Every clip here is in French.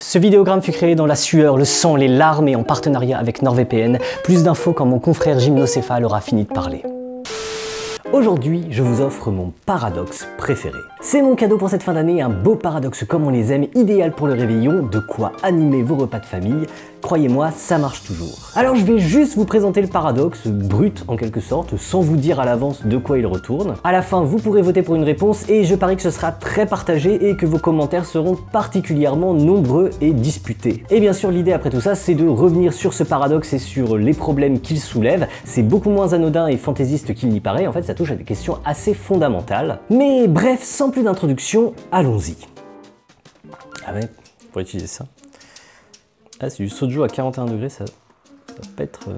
Ce vidéogramme fut créé dans la sueur, le sang, les larmes et en partenariat avec NordVPN. Plus d'infos quand mon confrère Gymnocéphale aura fini de parler. Aujourd'hui, je vous offre mon paradoxe préféré. C'est mon cadeau pour cette fin d'année, un beau paradoxe comme on les aime, idéal pour le réveillon, de quoi animer vos repas de famille. Croyez-moi, ça marche toujours. Alors je vais juste vous présenter le paradoxe, brut en quelque sorte, sans vous dire à l'avance de quoi il retourne. À la fin, vous pourrez voter pour une réponse et je parie que ce sera très partagé et que vos commentaires seront particulièrement nombreux et disputés. Et bien sûr, l'idée après tout ça, c'est de revenir sur ce paradoxe et sur les problèmes qu'il soulève. C'est beaucoup moins anodin et fantaisiste qu'il n'y paraît, en fait ça touche à des questions assez fondamentales. Mais bref, sans plus d'introduction, allons-y. Ah ouais, pour utiliser ça. Ah, c'est du soju à 41 degrés, ça va pas être...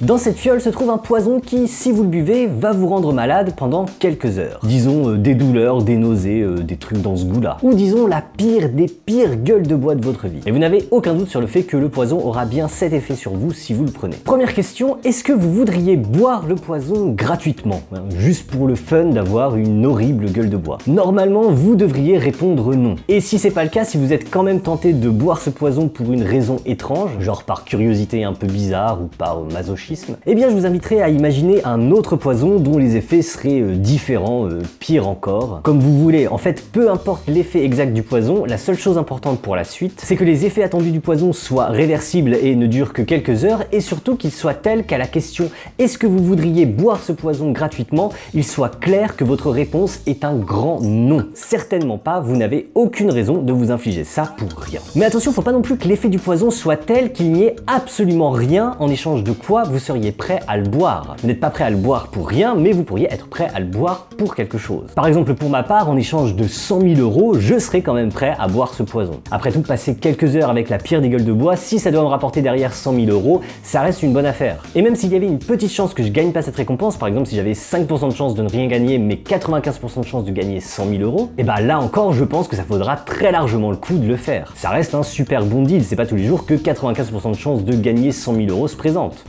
Dans cette fiole se trouve un poison qui, si vous le buvez, va vous rendre malade pendant quelques heures. Disons des douleurs, des nausées, des trucs dans ce goût-là. Ou disons la pire des pires gueules de bois de votre vie. Et vous n'avez aucun doute sur le fait que le poison aura bien cet effet sur vous si vous le prenez. Première question, est-ce que vous voudriez boire le poison gratuitement? Juste pour le fun d'avoir une horrible gueule de bois? Normalement, vous devriez répondre non. Et si c'est pas le cas, si vous êtes quand même tenté de boire ce poison pour une raison étrange, genre par curiosité un peu bizarre ou par masochisme, eh bien je vous inviterai à imaginer un autre poison dont les effets seraient différents, pire encore. Comme vous voulez, en fait, peu importe l'effet exact du poison, la seule chose importante pour la suite, c'est que les effets attendus du poison soient réversibles et ne durent que quelques heures, et surtout qu'ils soient tels qu'à la question « Est-ce que vous voudriez boire ce poison gratuitement ?», il soit clair que votre réponse est un grand non. Certainement pas, vous n'avez aucune raison de vous infliger ça pour rien. Mais attention, faut pas non plus que l'effet du poison soit tel qu'il n'y ait absolument rien en échange de quoi vous seriez prêt à le boire. Vous n'êtes pas prêt à le boire pour rien, mais vous pourriez être prêt à le boire pour quelque chose. Par exemple, pour ma part, en échange de 100 000 €, je serais quand même prêt à boire ce poison. Après tout, passer quelques heures avec la pire des gueules de bois, si ça doit me rapporter derrière 100 000 €, ça reste une bonne affaire. Et même s'il y avait une petite chance que je gagne pas cette récompense, par exemple si j'avais 5% de chance de ne rien gagner, mais 95% de chance de gagner 100 000 €, et bah là encore, je pense que ça vaudra très largement le coup de le faire. Ça reste un super bon deal, c'est pas tous les jours que 95% de chance de gagner 100 000 € se présente.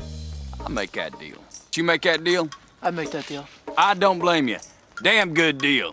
I'll make that deal. You make that deal? I make that deal. I don't blame you. Damn good deal.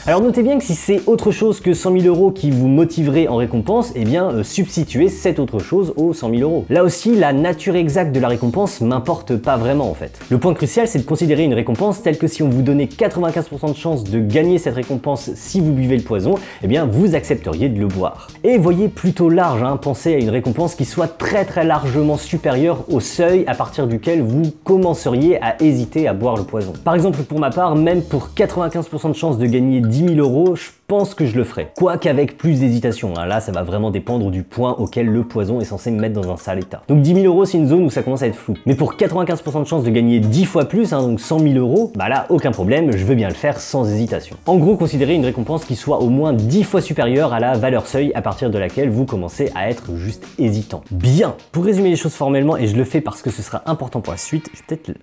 Alors notez bien que si c'est autre chose que 100 000 € qui vous motiverait en récompense, eh bien substituez cette autre chose aux 100 000 €. Là aussi, la nature exacte de la récompense m'importe pas vraiment en fait. Le point crucial, c'est de considérer une récompense telle que si on vous donnait 95% de chance de gagner cette récompense si vous buvez le poison, eh bien vous accepteriez de le boire. Et voyez plutôt large, pensez à une récompense qui soit très largement supérieure au seuil à partir duquel vous commenceriez à hésiter à boire le poison. Par exemple, pour ma part, même pour 95% de chance de gagner 10 000 €, je pense que je le ferai. Quoique avec plus d'hésitation, là ça va vraiment dépendre du point auquel le poison est censé me mettre dans un sale état. Donc 10 000 € c'est une zone où ça commence à être flou. Mais pour 95% de chance de gagner 10 fois plus, donc 100 000 €, bah là aucun problème, je veux bien le faire sans hésitation. En gros, considérez une récompense qui soit au moins 10 fois supérieure à la valeur seuil à partir de laquelle vous commencez à être juste hésitant. Bien, pour résumer les choses formellement, et je le fais parce que ce sera important pour la suite, je vais peut-être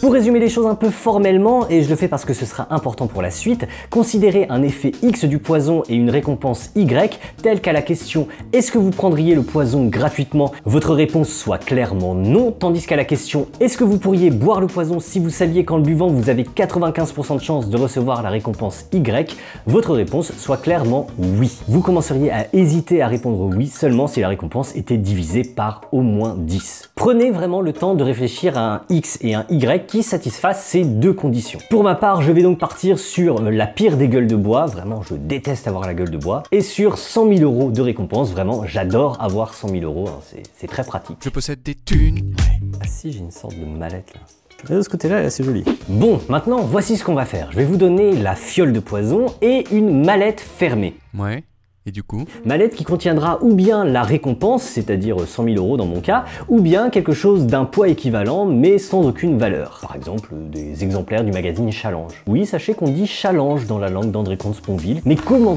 Pour résumer les choses un peu formellement, et je le fais parce que ce sera important pour la suite, considérez un effet X du poison et une récompense Y telle qu'à la question « Est-ce que vous prendriez le poison gratuitement ?» votre réponse soit clairement non, tandis qu'à la question « Est-ce que vous pourriez boire le poison si vous saviez qu'en le buvant vous avez 95% de chance de recevoir la récompense Y ?» votre réponse soit clairement oui. Vous commenceriez à hésiter à répondre oui seulement si la récompense était divisée par au moins 10. Prenez vraiment le temps de réfléchir à un X et un Y qui satisfassent ces deux conditions. Pour ma part, je vais donc partir sur la pire des gueules de bois, vraiment je déteste avoir la gueule de bois, et sur 100 000 € de récompense, vraiment j'adore avoir 100 000 €, c'est très pratique. Je possède des thunes. Ah si, j'ai une sorte de mallette là. Regardez de ce côté-là, c'est joli. Bon, maintenant voici ce qu'on va faire. Je vais vous donner la fiole de poison et une mallette fermée. Ouais. Et du coup? Mallette qui contiendra ou bien la récompense, c'est-à-dire 100 000 € dans mon cas, ou bien quelque chose d'un poids équivalent mais sans aucune valeur. Par exemple, des exemplaires du magazine Challenge. Oui, sachez qu'on dit Challenge dans la langue d'André Comte-Sponville, mais comment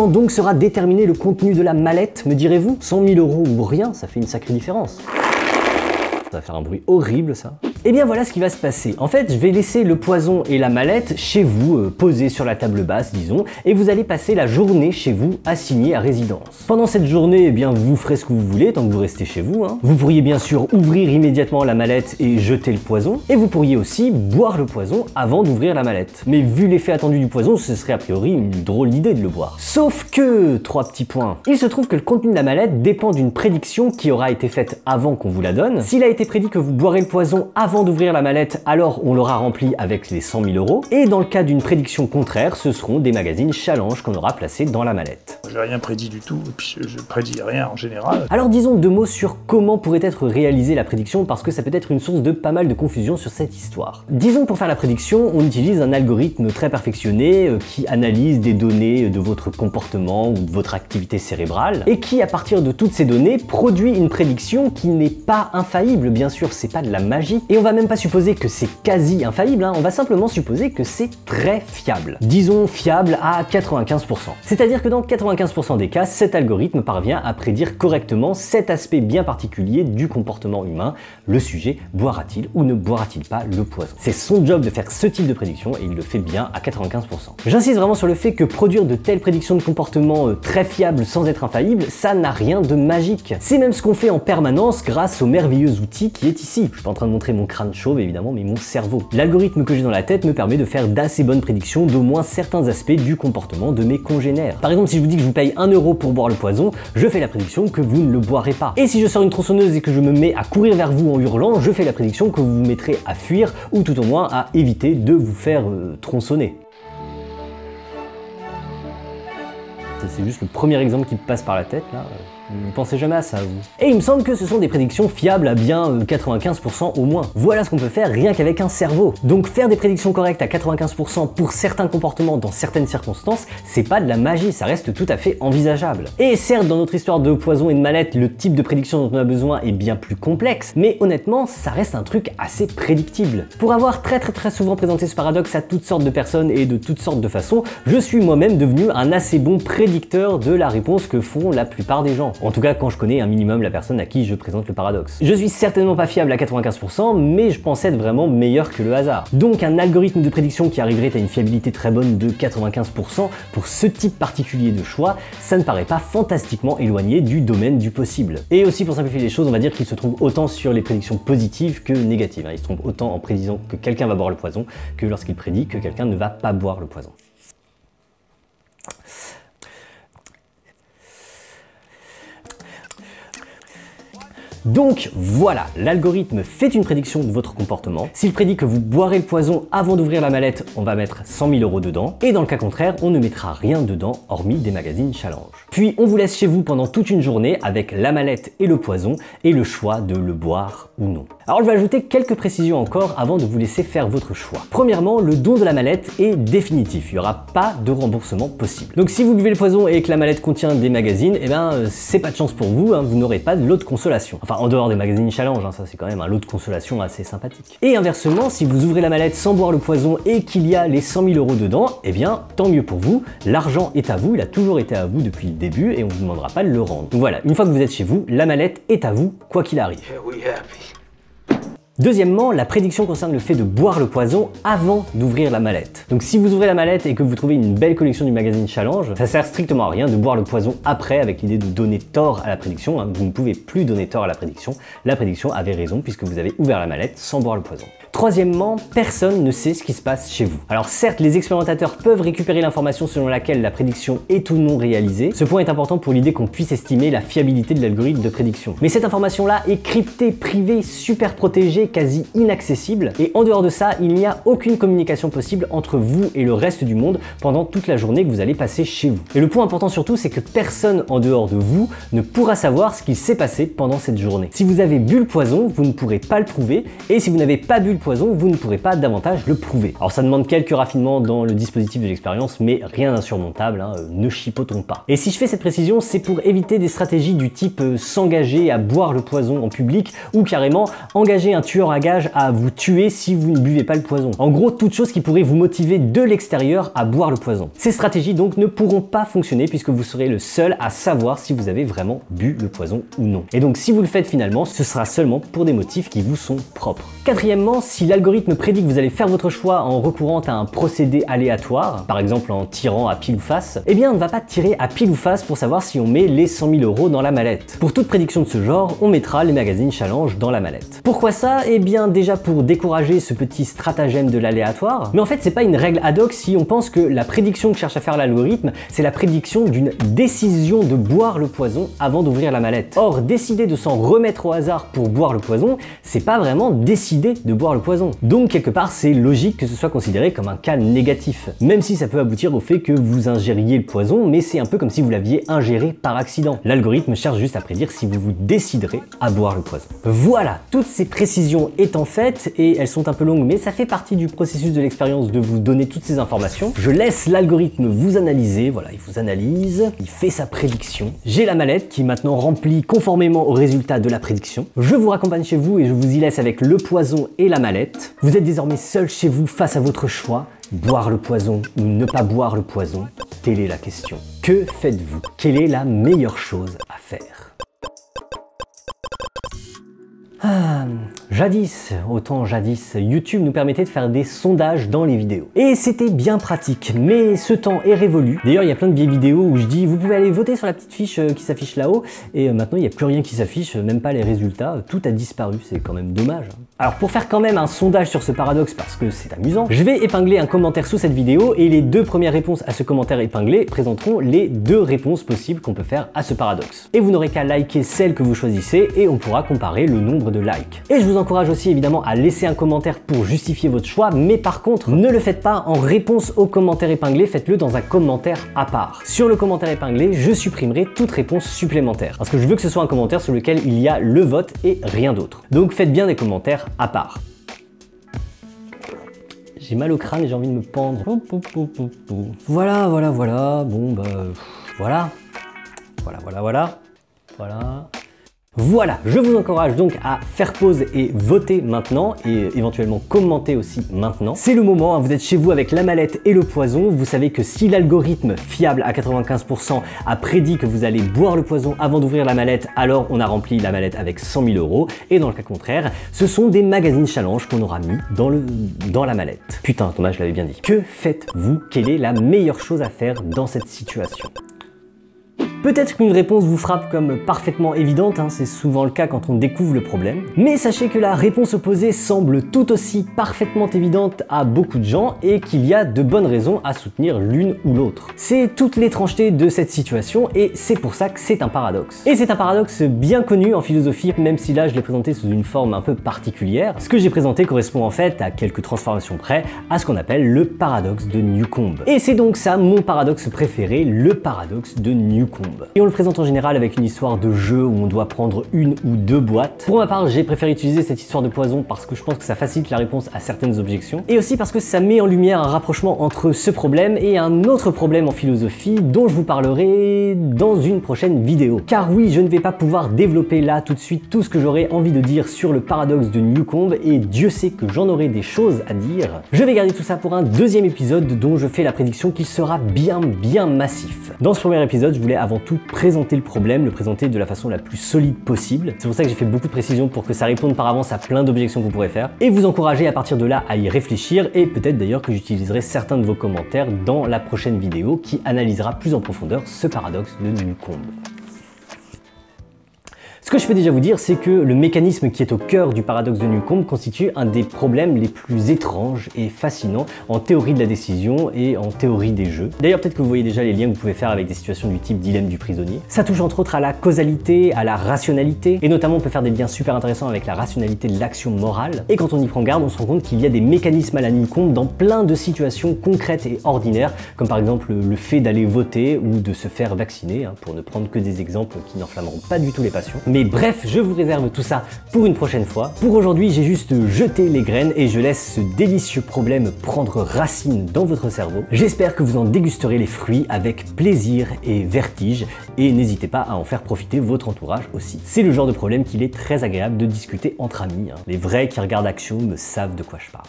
donc sera déterminé le contenu de la mallette, me direz-vous? 100 000 € ou rien, ça fait une sacrée différence. Ça va faire un bruit horrible ça. Et bien voilà ce qui va se passer. En fait, je vais laisser le poison et la mallette chez vous, posés sur la table basse, disons, et vous allez passer la journée chez vous, assigné à résidence. Pendant cette journée, eh bien, vous ferez ce que vous voulez, tant que vous restez chez vous, hein. Vous pourriez bien sûr ouvrir immédiatement la mallette et jeter le poison, et vous pourriez aussi boire le poison avant d'ouvrir la mallette. Mais vu l'effet attendu du poison, ce serait a priori une drôle d'idée de le boire. Sauf que, 3 petits points. Il se trouve que le contenu de la mallette dépend d'une prédiction qui aura été faite avant qu'on vous la donne. S'il a été prédit que vous boirez le poison avant d'ouvrir la mallette, alors on l'aura rempli avec les 100 000 €. Et dans le cas d'une prédiction contraire, ce seront des magazines challenge qu'on aura placés dans la mallette. J'ai rien prédit du tout, et puis je prédis rien en général. Alors disons 2 mots sur comment pourrait être réalisée la prédiction, parce que ça peut être une source de pas mal de confusion sur cette histoire. Disons pour faire la prédiction, on utilise un algorithme très perfectionné qui analyse des données de votre comportement ou de votre activité cérébrale, et qui à partir de toutes ces données produit une prédiction qui n'est pas infaillible, bien sûr, c'est pas de la magie, et on va même pas supposer que c'est quasi infaillible, hein, on va simplement supposer que c'est très fiable. Disons fiable à 95%. C'est-à-dire que dans 95% des cas, cet algorithme parvient à prédire correctement cet aspect bien particulier du comportement humain, le sujet boira-t-il ou ne boira-t-il pas le poison. C'est son job de faire ce type de prédiction et il le fait bien à 95%. J'insiste vraiment sur le fait que produire de telles prédictions de comportement très fiables sans être infaillibles, ça n'a rien de magique. C'est même ce qu'on fait en permanence grâce au merveilleux outil qui est ici. Je suis pas en train de montrer mon crâne chauve évidemment, mais mon cerveau. L'algorithme que j'ai dans la tête me permet de faire d'assez bonnes prédictions d'au moins certains aspects du comportement de mes congénères. Par exemple, si je vous dis que je vous paye 1 € pour boire le poison, je fais la prédiction que vous ne le boirez pas. Et si je sors une tronçonneuse et que je me mets à courir vers vous en hurlant, je fais la prédiction que vous vous mettrez à fuir ou tout au moins à éviter de vous faire tronçonner. C'est juste le premier exemple qui me passe par la tête là. Ne pensez jamais à ça, vous. Et il me semble que ce sont des prédictions fiables à bien 95% au moins. Voilà ce qu'on peut faire rien qu'avec un cerveau. Donc faire des prédictions correctes à 95% pour certains comportements dans certaines circonstances, c'est pas de la magie, ça reste tout à fait envisageable. Et certes, dans notre histoire de poison et de mallette, le type de prédiction dont on a besoin est bien plus complexe, mais honnêtement, ça reste un truc assez prédictible. Pour avoir très souvent présenté ce paradoxe à toutes sortes de personnes et de toutes sortes de façons, je suis moi-même devenu un assez bon prédicteur de la réponse que font la plupart des gens. En tout cas, quand je connais un minimum la personne à qui je présente le paradoxe. Je suis certainement pas fiable à 95%, mais je pense être vraiment meilleur que le hasard. Donc un algorithme de prédiction qui arriverait à une fiabilité très bonne de 95% pour ce type particulier de choix, ça ne paraît pas fantastiquement éloigné du domaine du possible. Et aussi pour simplifier les choses, on va dire qu'il se trompe autant sur les prédictions positives que négatives. Il se trompe autant en prédisant que quelqu'un va boire le poison que lorsqu'il prédit que quelqu'un ne va pas boire le poison. Donc voilà, l'algorithme fait une prédiction de votre comportement. S'il prédit que vous boirez le poison avant d'ouvrir la mallette, on va mettre 100 000 € dedans. Et dans le cas contraire, on ne mettra rien dedans, hormis des magazines challenge. Puis on vous laisse chez vous pendant toute une journée avec la mallette et le poison, et le choix de le boire ou non. Alors je vais ajouter quelques précisions encore avant de vous laisser faire votre choix. Premièrement, le don de la mallette est définitif, il n'y aura pas de remboursement possible. Donc si vous buvez le poison et que la mallette contient des magazines, eh ben c'est pas de chance pour vous, hein, vous n'aurez pas de lot de consolation. Enfin en dehors des magazines challenge, hein, ça c'est quand même un lot de consolation assez sympathique. Et inversement, si vous ouvrez la mallette sans boire le poison et qu'il y a les 100 000 € dedans, eh bien tant mieux pour vous, l'argent est à vous, il a toujours été à vous depuis le début et on vous demandera pas de le rendre. Donc voilà, une fois que vous êtes chez vous, la mallette est à vous, quoi qu'il arrive. Deuxièmement, la prédiction concerne le fait de boire le poison avant d'ouvrir la mallette. Donc si vous ouvrez la mallette et que vous trouvez une belle collection du magazine challenge, ça sert strictement à rien de boire le poison après avec l'idée de donner tort à la prédiction, hein. Vous ne pouvez plus donner tort à la prédiction avait raison puisque vous avez ouvert la mallette sans boire le poison. Troisièmement, personne ne sait ce qui se passe chez vous. Alors certes, les expérimentateurs peuvent récupérer l'information selon laquelle la prédiction est ou non réalisée. Ce point est important pour l'idée qu'on puisse estimer la fiabilité de l'algorithme de prédiction. Mais cette information-là est cryptée, privée, super protégée, quasi inaccessible. Et en dehors de ça, il n'y a aucune communication possible entre vous et le reste du monde pendant toute la journée que vous allez passer chez vous. Et le point important surtout, c'est que personne en dehors de vous ne pourra savoir ce qu'il s'est passé pendant cette journée. Si vous avez bu le poison, vous ne pourrez pas le prouver. Et si vous n'avez pas bu le poison, vous ne pourrez pas davantage le prouver. Alors ça demande quelques raffinements dans le dispositif de l'expérience, mais rien d'insurmontable, hein, ne chipotons pas. Et si je fais cette précision, c'est pour éviter des stratégies du type s'engager à boire le poison en public ou carrément engager un tueur tueur à gages à vous tuer si vous ne buvez pas le poison. En gros, toute chose qui pourrait vous motiver de l'extérieur à boire le poison. Ces stratégies donc ne pourront pas fonctionner puisque vous serez le seul à savoir si vous avez vraiment bu le poison ou non. Et donc si vous le faites finalement, ce sera seulement pour des motifs qui vous sont propres. Quatrièmement, si l'algorithme prédit que vous allez faire votre choix en recourant à un procédé aléatoire, par exemple en tirant à pile ou face, eh bien on ne va pas tirer à pile ou face pour savoir si on met les 100 000 € dans la mallette. Pour toute prédiction de ce genre, on mettra les magazines challenge dans la mallette. Pourquoi ça? Eh bien déjà pour décourager ce petit stratagème de l'aléatoire, mais en fait c'est pas une règle ad hoc si on pense que la prédiction que cherche à faire l'algorithme, c'est la prédiction d'une décision de boire le poison avant d'ouvrir la mallette. Or, décider de s'en remettre au hasard pour boire le poison, c'est pas vraiment décider de boire le poison. Donc quelque part, c'est logique que ce soit considéré comme un cas négatif, même si ça peut aboutir au fait que vous ingériez le poison, mais c'est un peu comme si vous l'aviez ingéré par accident. L'algorithme cherche juste à prédire si vous vous déciderez à boire le poison. Voilà, toutes ces précisions étant faites, et elles sont un peu longues, mais ça fait partie du processus de l'expérience de vous donner toutes ces informations. Je laisse l'algorithme vous analyser, voilà, il vous analyse, il fait sa prédiction. J'ai la mallette qui est maintenant remplie conformément au résultat de la prédiction. Je vous raccompagne chez vous et je vous y laisse avec le poison et la mallette. Vous êtes désormais seul chez vous face à votre choix. Boire le poison ou ne pas boire le poison? Telle est la question. Que faites-vous? Quelle est la meilleure chose à faire? Jadis, YouTube nous permettait de faire des sondages dans les vidéos. Et c'était bien pratique, mais ce temps est révolu. D'ailleurs, il y a plein de vieilles vidéos où je dis, vous pouvez aller voter sur la petite fiche qui s'affiche là-haut, et maintenant, il n'y a plus rien qui s'affiche, même pas les résultats, tout a disparu, c'est quand même dommage. Alors, pour faire quand même un sondage sur ce paradoxe, parce que c'est amusant, je vais épingler un commentaire sous cette vidéo, et les deux premières réponses à ce commentaire épinglé présenteront les deux réponses possibles qu'on peut faire à ce paradoxe. Et vous n'aurez qu'à liker celle que vous choisissez, et on pourra comparer le nombre de likes. Et je vous encourage aussi évidemment à laisser un commentaire pour justifier votre choix, mais par contre, ne le faites pas en réponse au commentaire épinglé, faites-le dans un commentaire à part. Sur le commentaire épinglé, je supprimerai toute réponse supplémentaire, parce que je veux que ce soit un commentaire sur lequel il y a le vote et rien d'autre. Donc faites bien des commentaires à part. J'ai mal au crâne et j'ai envie de me pendre. Voilà, bon bah... Voilà, Voilà, je vous encourage donc à faire pause et voter maintenant et éventuellement commenter aussi maintenant. C'est le moment, hein, vous êtes chez vous avec la mallette et le poison. Vous savez que si l'algorithme fiable à 95% a prédit que vous allez boire le poison avant d'ouvrir la mallette, alors on a rempli la mallette avec 100 000 €. Et dans le cas contraire, ce sont des magazines challenge qu'on aura mis dans la mallette. Putain, Thomas, je l'avais bien dit. Que faites-vous? Quelle est la meilleure chose à faire dans cette situation? Peut-être qu'une réponse vous frappe comme parfaitement évidente, hein, c'est souvent le cas quand on découvre le problème, mais sachez que la réponse opposée semble tout aussi parfaitement évidente à beaucoup de gens et qu'il y a de bonnes raisons à soutenir l'une ou l'autre. C'est toute l'étrangeté de cette situation et c'est pour ça que c'est un paradoxe. Et c'est un paradoxe bien connu en philosophie, même si là je l'ai présenté sous une forme un peu particulière. Ce que j'ai présenté correspond en fait à quelques transformations près à ce qu'on appelle le paradoxe de Newcomb. Et c'est donc ça mon paradoxe préféré, le paradoxe de Newcomb. Et on le présente en général avec une histoire de jeu où on doit prendre une ou deux boîtes. Pour ma part, j'ai préféré utiliser cette histoire de poison parce que je pense que ça facilite la réponse à certaines objections. Et aussi parce que ça met en lumière un rapprochement entre ce problème et un autre problème en philosophie dont je vous parlerai dans une prochaine vidéo. Car oui, je ne vais pas pouvoir développer là tout de suite tout ce que j'aurais envie de dire sur le paradoxe de Newcomb et Dieu sait que j'en aurai des choses à dire. Je vais garder tout ça pour un deuxième épisode dont je fais la prédiction qu'il sera bien massif. Dans ce premier épisode, je voulais avant tout présenter le problème, le présenter de la façon la plus solide possible. C'est pour ça que j'ai fait beaucoup de précisions pour que ça réponde par avance à plein d'objections que vous pourrez faire et vous encourager à partir de là à y réfléchir et peut-être d'ailleurs que j'utiliserai certains de vos commentaires dans la prochaine vidéo qui analysera plus en profondeur ce paradoxe de Newcomb. Ce que je peux déjà vous dire, c'est que le mécanisme qui est au cœur du paradoxe de Newcomb constitue un des problèmes les plus étranges et fascinants en théorie de la décision et en théorie des jeux. D'ailleurs, peut-être que vous voyez déjà les liens que vous pouvez faire avec des situations du type dilemme du prisonnier. Ça touche entre autres à la causalité, à la rationalité, et notamment on peut faire des liens super intéressants avec la rationalité de l'action morale. Et quand on y prend garde, on se rend compte qu'il y a des mécanismes à la Newcomb dans plein de situations concrètes et ordinaires, comme par exemple le fait d'aller voter ou de se faire vacciner, hein, pour ne prendre que des exemples qui n'enflammeront pas du tout les passions. Mais bref, je vous réserve tout ça pour une prochaine fois. Pour aujourd'hui, j'ai juste jeté les graines et je laisse ce délicieux problème prendre racine dans votre cerveau. J'espère que vous en dégusterez les fruits avec plaisir et vertige et n'hésitez pas à en faire profiter votre entourage aussi. C'est le genre de problème qu'il est très agréable de discuter entre amis. Les vrais qui regardent Action me savent de quoi je parle.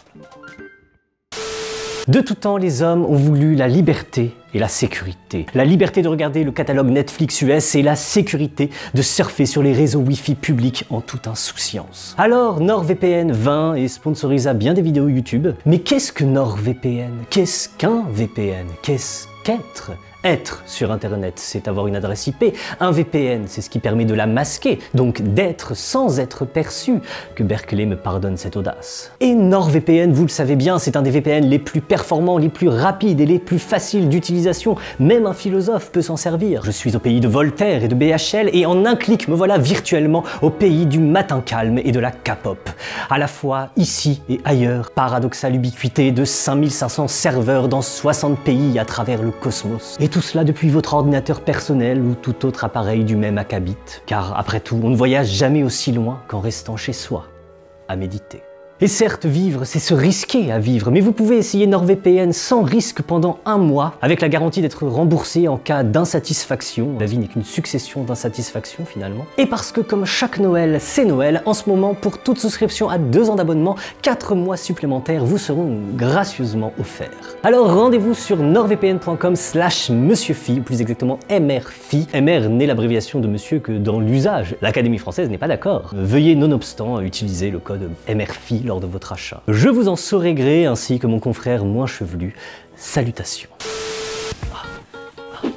De tout temps, les hommes ont voulu la liberté et la sécurité. La liberté de regarder le catalogue Netflix US et la sécurité de surfer sur les réseaux Wi-Fi publics en toute insouciance. Alors, NordVPN vint et sponsorisa bien des vidéos YouTube. Mais qu'est-ce que NordVPN? Qu'est-ce qu'un VPN? Qu'est-ce qu'être? Être sur Internet, c'est avoir une adresse IP. Un VPN, c'est ce qui permet de la masquer, donc d'être sans être perçu. Que Berkeley me pardonne cette audace. Et NordVPN, vous le savez bien, c'est un des VPN les plus performants, les plus rapides et les plus faciles d'utilisation. Même un philosophe peut s'en servir. Je suis au pays de Voltaire et de BHL et en un clic me voilà virtuellement au pays du matin calme et de la K-pop. À la fois ici et ailleurs, paradoxale ubiquité de 5500 serveurs dans 60 pays à travers le cosmos. Et tout cela depuis votre ordinateur personnel ou tout autre appareil du même acabit. Car après tout, on ne voyage jamais aussi loin qu'en restant chez soi, à méditer. Et certes, vivre, c'est se risquer à vivre, mais vous pouvez essayer NordVPN sans risque pendant 1 mois, avec la garantie d'être remboursé en cas d'insatisfaction. La vie n'est qu'une succession d'insatisfactions finalement. Et parce que comme chaque Noël, c'est Noël, en ce moment, pour toute souscription à 2 ans d'abonnement, 4 mois supplémentaires vous seront gracieusement offerts. Alors rendez-vous sur nordvpn.com/monsieurphi, plus exactement MRPhi. MR n'est l'abréviation de monsieur que dans l'usage. L'Académie française n'est pas d'accord. Veuillez nonobstant utiliser le code MRPhi lors de votre achat. Je vous en saurai gré, ainsi que mon confrère moins chevelu. Salutations.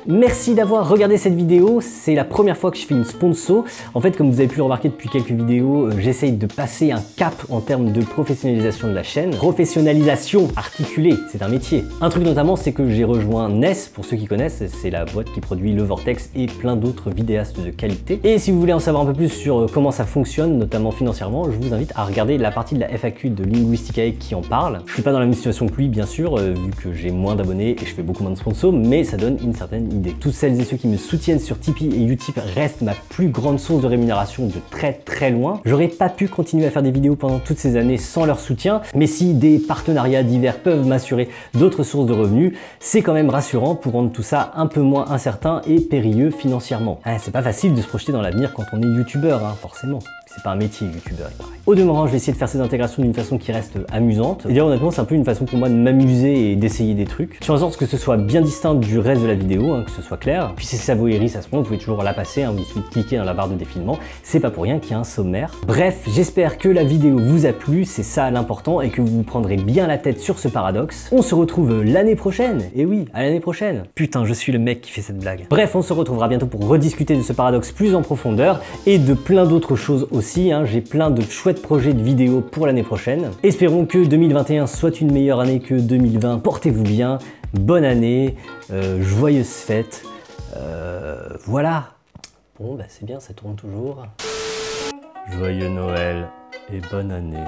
Merci d'avoir regardé cette vidéo, c'est la première fois que je fais une sponsor. En fait, comme vous avez pu le remarquer depuis quelques vidéos, j'essaye de passer un cap en termes de professionnalisation de la chaîne. Professionnalisation articulée, c'est un métier. Un truc notamment, c'est que j'ai rejoint NES, pour ceux qui connaissent, c'est la boîte qui produit Le Vortex et plein d'autres vidéastes de qualité. Et si vous voulez en savoir un peu plus sur comment ça fonctionne, notamment financièrement, je vous invite à regarder la partie de la FAQ de Linguisticae qui en parle. Je suis pas dans la même situation que lui, bien sûr, vu que j'ai moins d'abonnés et je fais beaucoup moins de sponsors, mais ça donne une certaine idée. Toutes celles et ceux qui me soutiennent sur Tipeee et Utip restent ma plus grande source de rémunération de très loin. J'aurais pas pu continuer à faire des vidéos pendant toutes ces années sans leur soutien, mais si des partenariats divers peuvent m'assurer d'autres sources de revenus, c'est quand même rassurant pour rendre tout ça un peu moins incertain et périlleux financièrement. C'est pas facile de se projeter dans l'avenir quand on est youtubeur, forcément. C'est pas un métier youtubeur, il paraît. Au demeurant, je vais essayer de faire ces intégrations d'une façon qui reste amusante. Et d'ailleurs, honnêtement, c'est un peu une façon pour moi de m'amuser et d'essayer des trucs. Je fais en sorte que ce soit bien distinct du reste de la vidéo, que ce soit clair. Puis si ça vous hérisse à ce moment, vous pouvez toujours la passer, vous suffit de cliquer dans la barre de défilement. C'est pas pour rien qu'il y a un sommaire. Bref, j'espère que la vidéo vous a plu, c'est ça l'important, et que vous vous prendrez bien la tête sur ce paradoxe. On se retrouve l'année prochaine. Et oui, à l'année prochaine. Putain, je suis le mec qui fait cette blague. Bref, on se retrouvera bientôt pour rediscuter de ce paradoxe plus en profondeur et de plein d'autres choses aussi. J'ai plein de chouettes projets de vidéos pour l'année prochaine. Espérons que 2021 soit une meilleure année que 2020. Portez-vous bien, bonne année, joyeuses fêtes, voilà. Bon, bah c'est bien, ça tourne toujours. Joyeux Noël et bonne année.